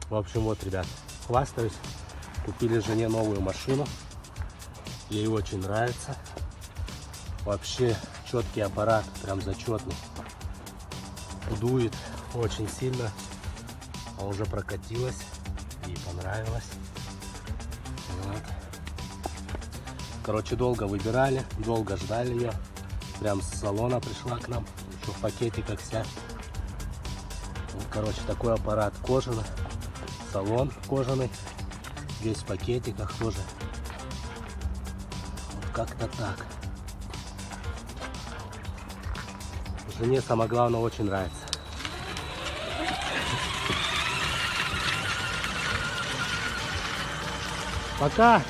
В общем, вот, ребят, хвастаюсь. Купили жене новую машину. Ей очень нравится. Вообще четкий аппарат, прям зачетный. Дует очень сильно. А уже прокатилась. Ей понравилось. Вот. Короче, долго выбирали, долго ждали ее. Прям с салона пришла к нам. Еще в пакетиках вся. Вот, короче, такой аппарат кожаный. Салон кожаный. Весь в пакетиках тоже. Вот как-то так. Жене самое главное очень нравится. Пока!